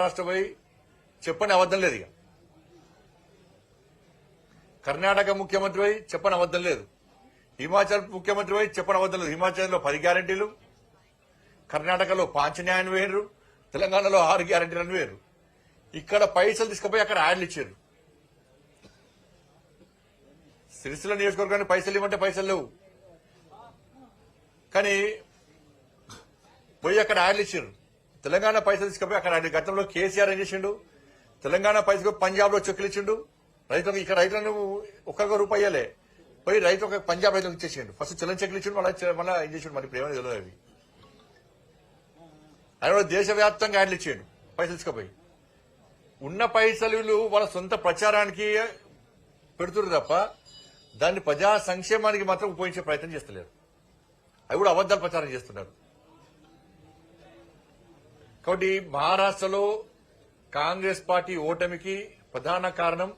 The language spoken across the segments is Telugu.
రాష్ట్ర పోయి చెప్పని అబద్ధం లేదు. ఇక కర్ణాటక ముఖ్యమంత్రి పోయి చెప్పని అబద్ధం లేదు. హిమాచల్ ముఖ్యమంత్రి పోయి చెప్పని అబద్ధం లేదు. హిమాచల్లో 10 గ్యారెంటీలు, కర్ణాటకలో పాంచన్యాయం వేరు, తెలంగాణలో 6 గ్యారెంటీలను వేరు. ఇక్కడ పైసలు తీసుకుపోయి అక్కడ యాడ్లు ఇచ్చారు. సిరిసిల్ల నియోజకవర్గాన్ని పైసలు ఇవ్వమంటే పైసలు లేవు, కానీ పోయి అక్కడ యాడ్లు ఇచ్చారు. తెలంగాణ పైసలు తీసుకుపోయి అక్కడ గతంలో కేసీఆర్ ఏం చేసిండు, తెలంగాణ పైసలు పంజాబ్ లో చెక్కులు ఇచ్చిండు రైతులకు. ఇక్కడ రైతులను ఒక్కొక్క రూపాయి ఇయ్యలే, పోయి రైతు ఒక పంజాబ్ రైతులకు ఇచ్చేసిండు. ఫస్ట్ చెల్లని చెక్కులు ఇచ్చిండు, మళ్ళీ ఏం చేసిండు మరి ఇప్పుడు ఏమైనా తెలియదు. అవి ఆయన కూడా దేశవ్యాప్తంగా యాడ్లు ఇచ్చాడు పైసలు తీసుకుపోయి. ఉన్న పైసలు వాళ్ళ సొంత ప్రచారానికి పెడుతున్నారు తప్ప దాన్ని ప్రజా సంక్షేమానికి మాత్రం ఉపయోగించే ప్రయత్నం చేస్తలేరు. అవి కూడా అబద్దాలు ప్రచారం చేస్తున్నారు. కాబట్టి మహారాష్ట్రలో కాంగ్రెస్ పార్టీ ఓటమికి ప్రధాన కారణం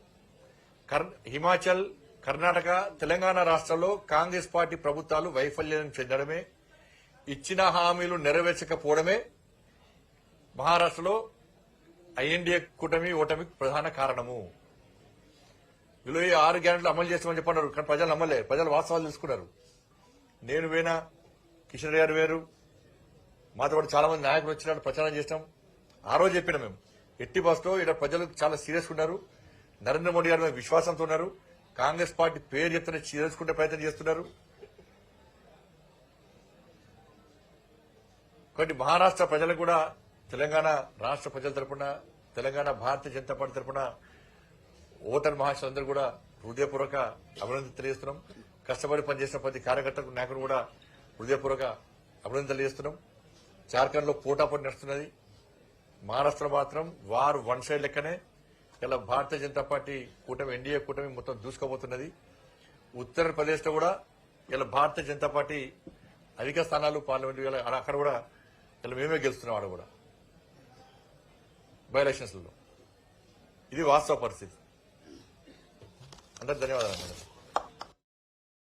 హిమాచల్, కర్ణాటక, తెలంగాణ రాష్ట్రాల్లో కాంగ్రెస్ పార్టీ ప్రభుత్వాలు వైఫల్యం చెందడమే, ఇచ్చిన హామీలు నెరవేర్చకపోవడమే మహారాష్ట్రలో ఐఎన్డీఏ కూటమి ఓటమికి ప్రధాన కారణము. వీళ్ళు 6 గ్యారెంటీలు అమలు చేస్తామని చెప్పన్నారు, కానీ ప్రజలు నమ్మలే. ప్రజలు వాస్తవాలు తెలుసుకున్నారు. నేను వేనా, కిషన్ గారు వేరు, మాతో పాటు చాలా మంది నాయకులు వచ్చినాడు, ప్రచారం చేసినాం. ఆ రోజు చెప్పిన మేము ఎట్టి బస్లో ఇక్కడ ప్రజలు చాలా సీరియస్ ఉన్నారు. నరేంద్ర మోడీ గారి మీద విశ్వాసంతో ఉన్నారు. కాంగ్రెస్ పార్టీ పేరు చెప్తూనే చేసుకుంటే ప్రయత్నం చేస్తున్నారు. కాబట్టి మహారాష్ట్ర ప్రజలకు కూడా తెలంగాణ రాష్ట్ర ప్రజల తరపున, తెలంగాణ భారతీయ జనతా పార్టీ తరపున ఓటర్ మహాశయులందరూ కూడా హృదయపూర్వక అభినందన తెలియజేస్తున్నాం. కష్టపడి పనిచేసిన ప్రతి కార్యకర్తకు నాయకుడు కూడా హృదయపూర్వక అభినందన తెలియజేస్తున్నాం. జార్ఖండ్ లో పోటాపోటీ నడుస్తున్నది. మహారాష్ట్ర మాత్రం వారు వన్ సైడ్ లెక్కనే ఇలా భారతీయ జనతా పార్టీ కూటమి, ఎన్డీఏ కూటమి మొత్తం దూసుకుపోతున్నది. ఉత్తరప్రదేశ్ లో కూడా ఇలా భారతీయ జనతా పార్టీ అధిక స్థానాలు పార్లమెంట్, అక్కడ కూడా ఇలా మేమే గెలుస్తున్నాం. ఆడ కూడా బై ఎలక్షన్స్ లో ఇది వాస్తవ పరిస్థితి. అందరూ ధన్యవాదాలు మేడం.